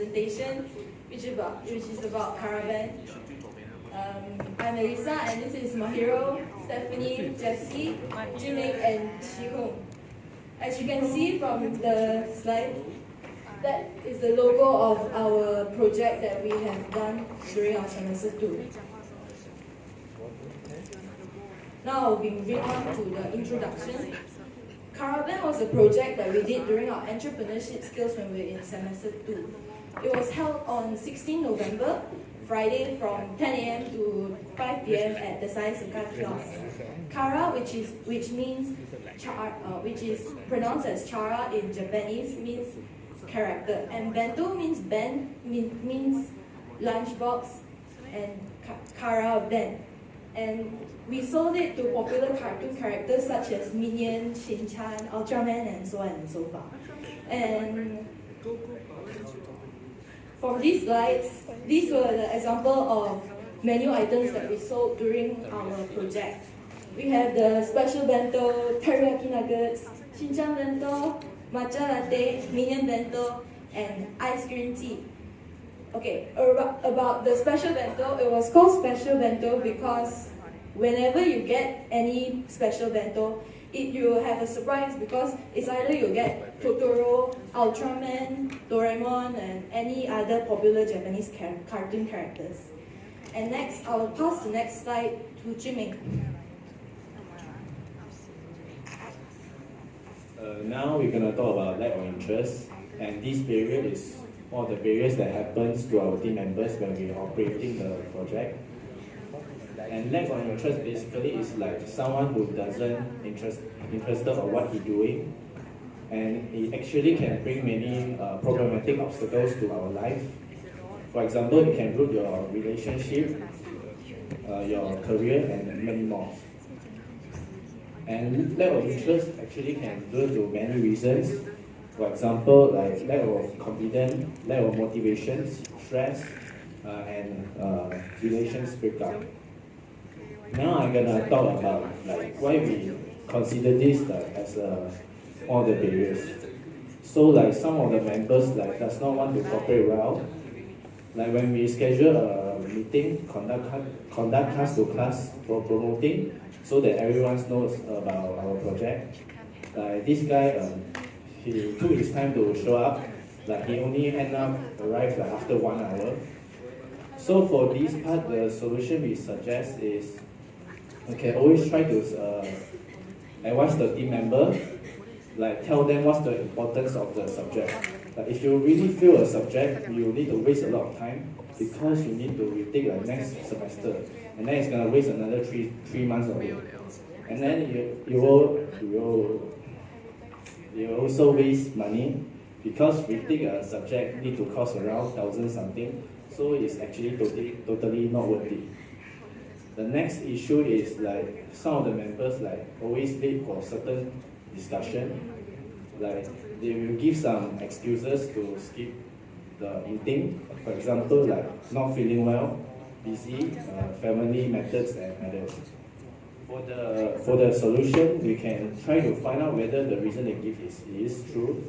presentation, which is about Caravan. I'm Elisa, and this is Mahiro, Stephanie, Jessie, Jimmy, and Shihong. As you can see from the slide, that is the logo of our project that we have done during our semester 2. Now I'll be moving on to the introduction. Caravan was a project that we did during our entrepreneurship skills when we were in semester 2. It was held on 16 November, Friday from 10 a.m. to 5 p.m. at the Saisuka kiosk. Kara, which is pronounced as chara in Japanese, means character, and bento means lunchbox, and kara ben. And we sold it to popular cartoon characters such as Minion, Shin-chan, Ultraman, and so on and so forth. And from these slides, these were the example of menu items that we sold during our project. We have the special bento, teriyaki nuggets, Shin-chan bento, matcha latte, Minion bento, and ice green tea. Okay, about the special bento, it was called special bento because whenever you get any special bento, you will have a surprise because it's either you get Totoro, Ultraman, Doraemon, and any other popular Japanese cartoon characters. And next, I will pass the next slide to Jimmy. Now we're going to talk about lack of interest, and this period is one of the barriers that happens to our team members when we are operating the project. And lack of interest basically is like someone who doesn't interested in what he's doing, and it actually can bring many problematic obstacles to our life. For example, it can root your relationship, your career, and many more. And lack of interest actually can due to many reasons. For example, like lack of confidence, lack of motivation, stress, and relations breakup. Now I'm gonna talk about like why we consider this as one of the barriers. So like some of the members like does not want to cooperate well. Like when we schedule a meeting, conduct class to class for promoting, so that everyone knows about our project. Like this guy, he took his time to show up. Like he only end up arrived like after 1 hour. So for this part, the solution we suggest is, okay, always try to advise the team member, like tell them what's the importance of the subject. Like if you really feel a subject, you need to waste a lot of time because you need to retake like next semester, and then it's gonna waste another three months of it, and then you will also waste money because retake a subject need to cost around 1,000 something, so it's actually totally not worth it. The next issue is like some of the members like always late for certain discussion. Like they will give some excuses to skip the meeting. For example, like not feeling well, busy, family matters, and others. For the solution, we can try to find out whether the reason they give is true.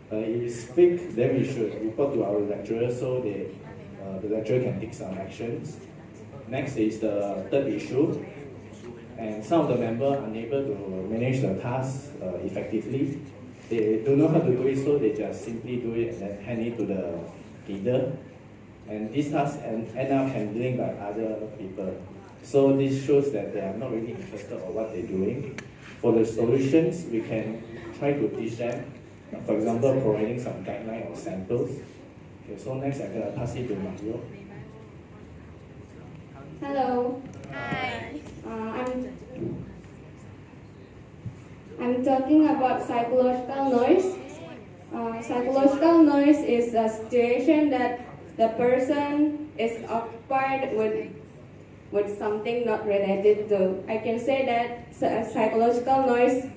If it's fake, then we should report to our lecturer so the lecturer can take some actions. Next is the third issue, and some of the members are unable to manage the task effectively. They don't know how to do it, so they just simply do it and then hand it to the leader. And this task end up handling by other people. So this shows that they are not really interested in what they're doing. For the solutions, we can try to teach them. For example, providing some guidelines or samples. Okay, so next I'm going to pass it to Mario. Hello. Hi. I'm talking about psychological noise. Psychological noise is a situation that the person is occupied with something not related to. I can say that psychological noise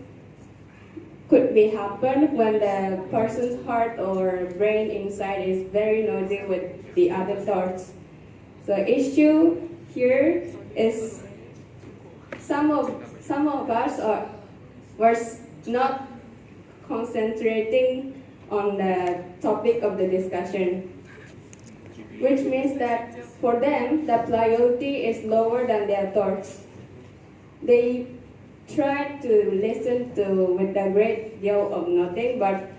could be happen when the person's heart or brain inside is very noisy with the other thoughts. So issue here is some of us was not concentrating on the topic of the discussion, which means that for them, the priority is lower than their thoughts. They try to listen to with a great deal of nothing, but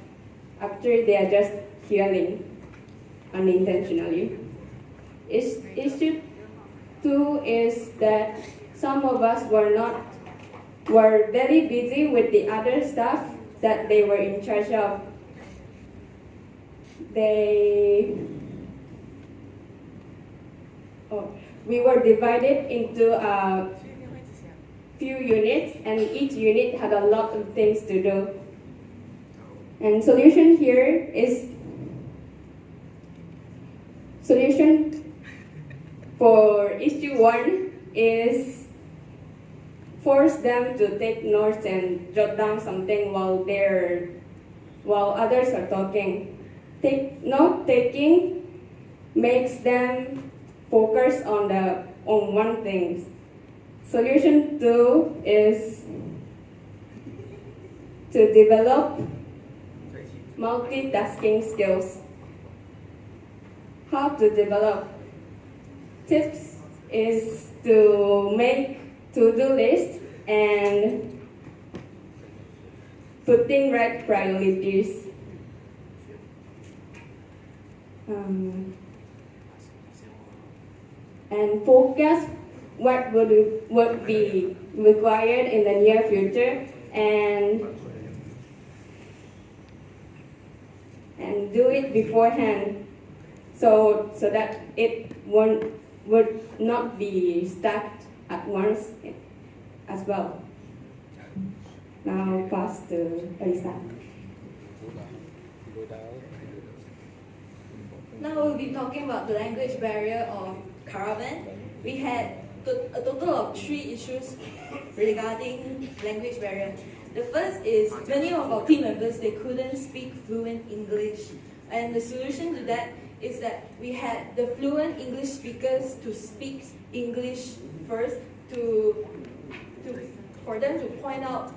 actually they are just hearing unintentionally. Issue two is that some of us were very busy with the other stuff that they were in charge of. We were divided into a few units, and each unit had a lot of things to do. And solution for issue one is force them to take notes and jot down something while others are talking. Note taking makes them focus on one thing. Solution two is to develop multitasking skills. How to develop? Tips is to make to-do list and putting right priorities. And focus what would be required in the near future and do it beforehand so that it would not be stuck at once as well. Now pass to Elisa. Now we'll be talking about the language barrier of Caravan. We had a total of 3 issues regarding language barrier. The first is many of our team members, they couldn't speak fluent English. And the solution to that is that we had the fluent English speakers to speak English first for them to point out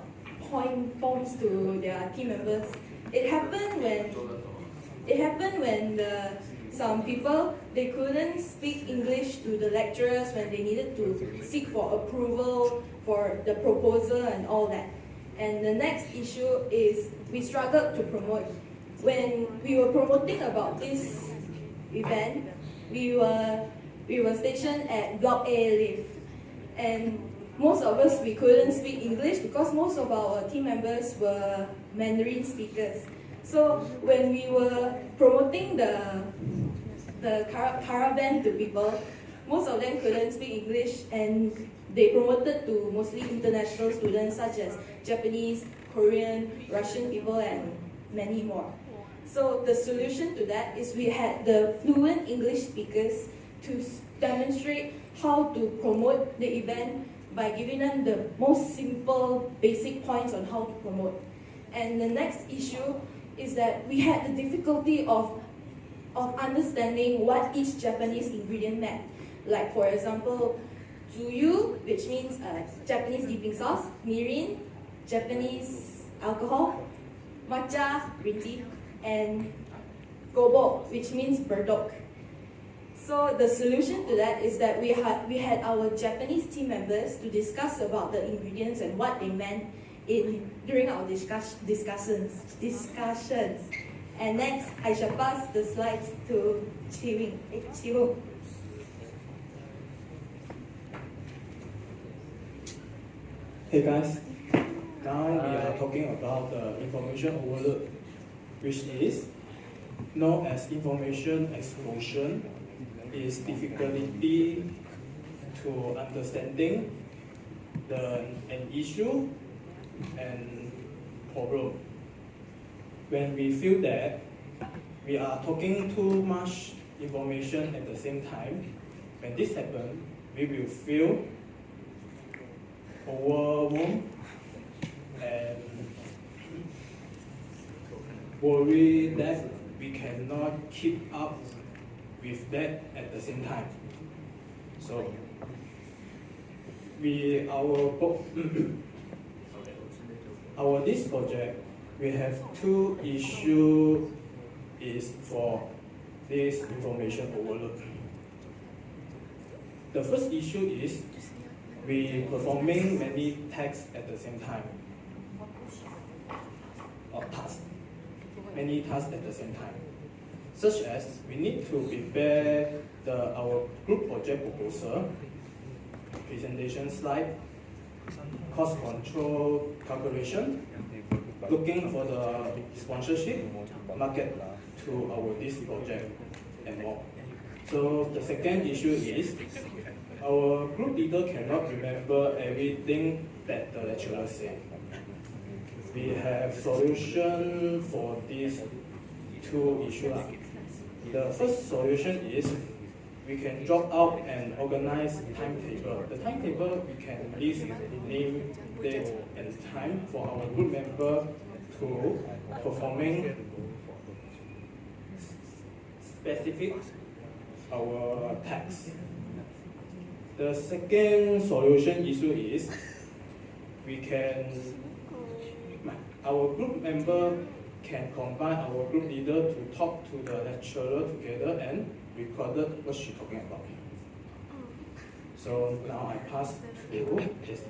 point forms to their team members. It happened when some people, they couldn't speak English to the lecturers when they needed to seek for approval for the proposal and all that. And the next issue is we struggled to promote. When we were promoting about this event, we were stationed at Block A lift, and most of us, we couldn't speak English because most of our team members were Mandarin speakers. So when we were promoting the caravan to people, most of them couldn't speak English, and they promoted to mostly international students such as Japanese, Korean, Russian people, and many more. So the solution to that is we had the fluent English speakers to demonstrate how to promote the event by giving them the most simple, basic points on how to promote. And the next issue is that we had the difficulty of understanding what each Japanese ingredient meant. Like for example, tsuyu, which means Japanese dipping sauce, mirin, Japanese alcohol, matcha, green tea, and gobo, which means burdock. So the solution to that is that we had our Japanese team members to discuss about the ingredients and what they meant during our discussions. And next, I shall pass the slides to Chiwing. Hey guys, now we are talking about the information overload, which is known as information explosion. Is difficulty to understanding an issue and problem. When we feel that we are talking too much information at the same time, when this happens, we will feel overwhelmed and worry that we cannot keep up with that at the same time. So this project we have two issues is for this information overload. The first issue is we performing many tasks at the same time, or tasks, many tasks at the same time, such as we need to prepare our group project proposal, presentation slide, cost control calculation, looking for the sponsorship, market to this project, and more. So the second issue is our group leader cannot remember everything that the lecturer said. We have solution for these two issues. The first solution is we can drop out and organize timetable. The timetable we can list name, date, and time for our group member to performing specific our tasks. The second solution issue is our group member can combine our group leader to talk to the lecturer together and recorded what she's talking about. So now I pass to Jess.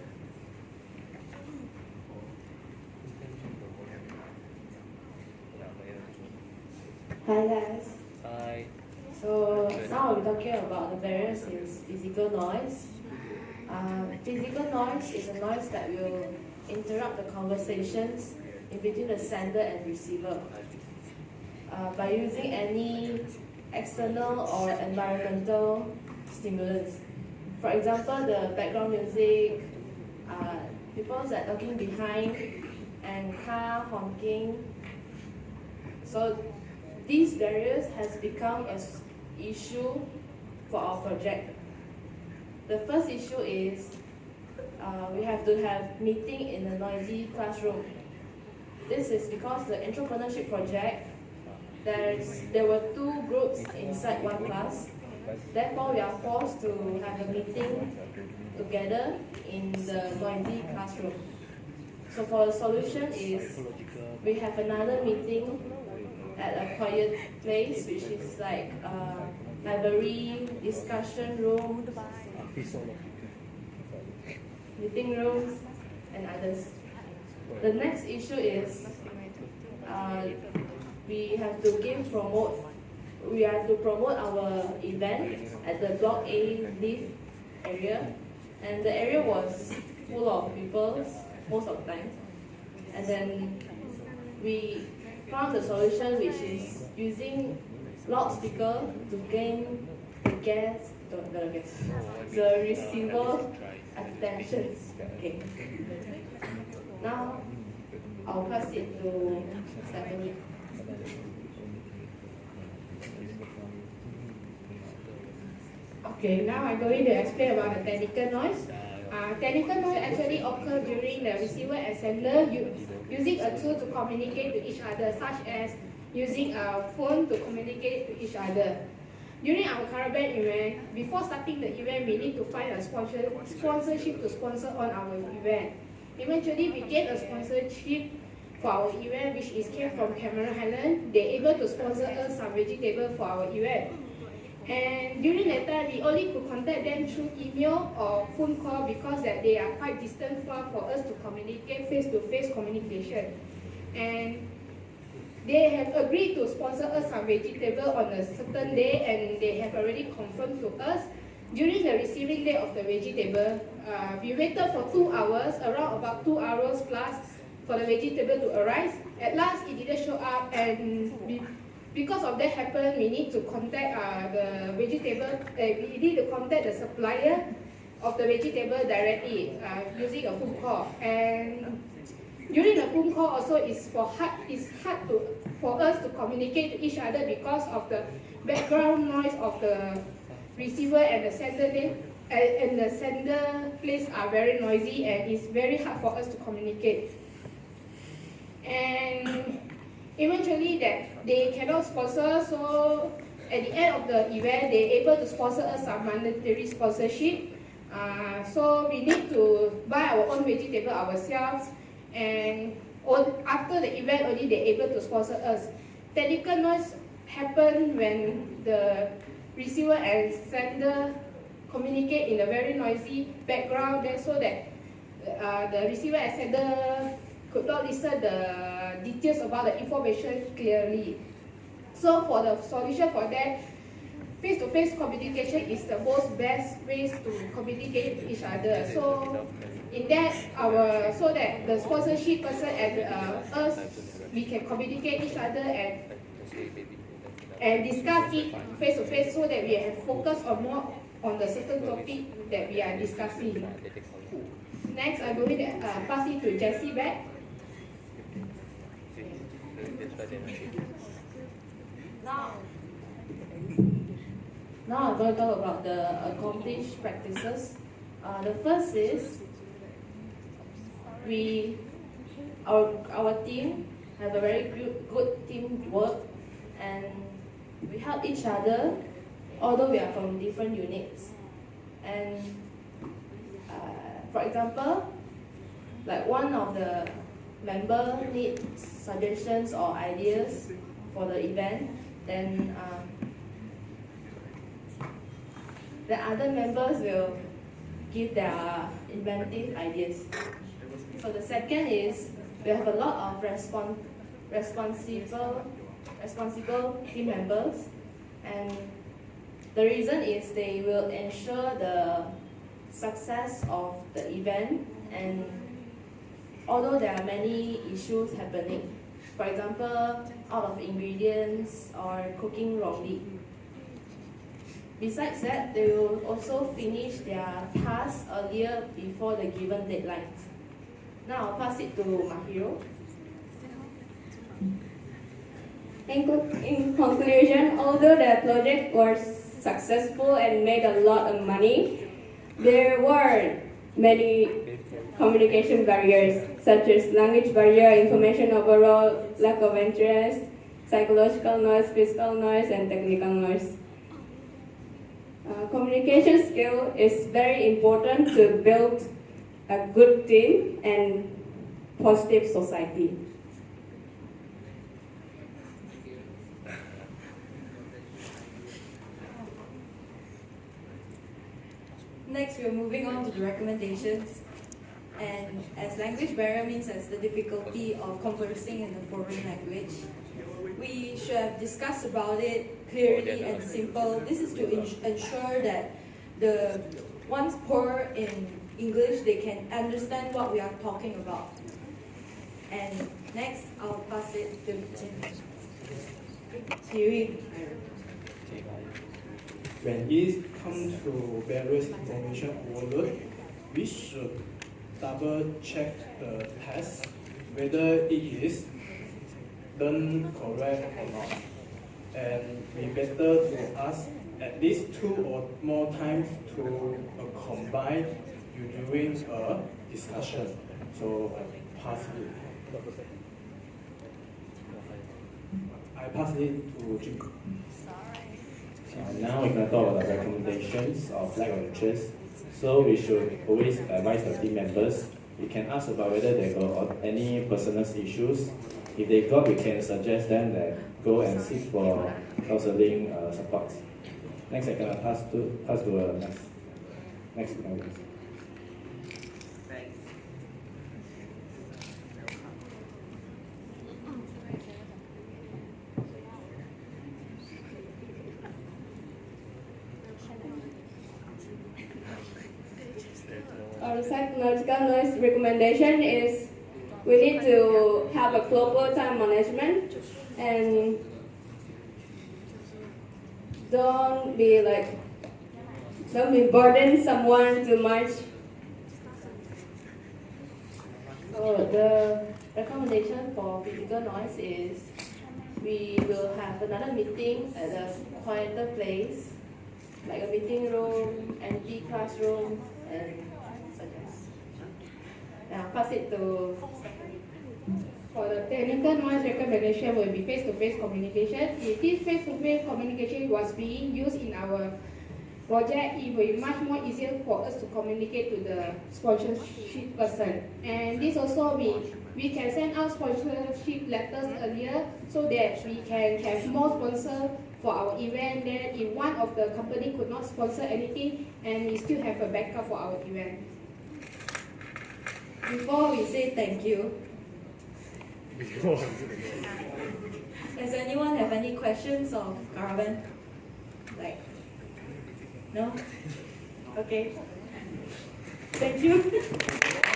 Hi guys. Hi. So now we're talking about the barriers in physical noise. Physical noise is a noise that will interrupt the conversations in between the sender and receiver by using any external or environmental stimulants. For example, the background music, people that are talking behind, and car honking. So these barriers has become an issue for our project. The first issue is we have to have meeting in a noisy classroom. This is because the entrepreneurship project, there were two groups inside one class. Therefore, we are forced to have a meeting together in the noisy classroom. So for the solution is we have another meeting at a quiet place, which is like library, discussion room, meeting rooms, and others. The next issue is we have to promote our event at the Block A lift area, and the area was full of people most of the time. And then we found a solution, which is using loudspeaker to gain the receiver attention. Okay. Now I'll pass it to Stephanie. Okay, now I'm going to explain about the technical noise. Technical noise actually occurs during the receiver and sender using a tool to communicate to each other, such as using a phone to communicate to each other. During our caravan event, before starting the event, we need to find a sponsorship to sponsor on our event. Eventually, we get a sponsorship for our event, which came from Cameron Highland. They're able to sponsor us some vegetable for our event. And during that time, we only could contact them through email or phone call because that they are quite distant far for us to communicate face-to-face communication. And they have agreed to sponsor us some vegetable on a certain day, and they have already confirmed to us. During the receiving day of the vegetable, we waited for 2 hours, around about 2 hours plus, for the vegetable to arrive. At last, it didn't show up, and because of that happened, we need to contact the vegetable. We need to contact the supplier of the vegetable directly using a phone call. And during the phone call, also it's hard for us to communicate to each other because of the background noise of the receiver and the sender. And the sender place are very noisy, and it's very hard for us to communicate. And eventually that they cannot sponsor, so at the end of the event, they're able to sponsor us some monetary sponsorship. So we need to buy our own vegetable ourselves, and after the event only they're able to sponsor us. Technical noise happen when the receiver and sender communicate in a very noisy background, then so that the receiver and sender could not listen the details about the information clearly. So for the solution for that, face-to-face communication is the most best ways to communicate with each other. So in that, so that the sponsorship person and us, we can communicate each other and discuss it face-to-face, so that we have focus on more on the certain topic that we are discussing. Next, I'm going to pass it to Jessie back. Now I'm going to talk about the accomplished practices. The first is our team have a very good teamwork, and we help each other, although we are from different units. And for example, like one of the member needs suggestions or ideas for the event, then the other members will give their inventive ideas. So the second is we have a lot of responsible team members, and the reason is they will ensure the success of the event. And although there are many issues happening, for example, out of ingredients or cooking wrongly. Besides that, they will also finish their tasks earlier before the given deadlines. Now I'll pass it to Mahiro. In conclusion, although the project was successful and made a lot of money, there were many communication barriers, such as language barrier, information overload, lack of interest, psychological noise, physical noise, and technical noise. Communication skill is very important to build a good team and positive society. Next, we're moving on to the recommendations. And as language barrier means as the difficulty of conversing in a foreign language, we should have discussed about it clearly and simple. This is to ensure that the ones poor in English, they can understand what we are talking about. And next, I'll pass it to Thierry. When it comes to various information overload, we should double check the test whether it is done correct or not. And we better to ask at least 2 or more times to combine during a discussion. So I pass it to Jim. Now we're going to talk about the recommendations of lack of interest. So we should always advise the team members. We can ask about whether they got any personal issues. If they got, we can suggest them that go and seek for counseling support. Next, I can pass to next. Our psychological noise recommendation is we need to have a global time management and don't be burden someone too much. So the recommendation for physical noise is we will have another meeting at a quieter place, like a meeting room, empty classroom, and such as. Now pass it to For the technical noise recommendation will be face-to-face communication. If this face-to-face communication was being used in our project, it will be much more easier for us to communicate to the sponsorship person. And this also we can send out sponsorship letters earlier so that we can have more sponsors for our event. Then if one of the company could not sponsor anything, and we still have a backup for our event. Before we say thank you, does anyone have any questions of Caravan? Like, no? Okay. Thank you.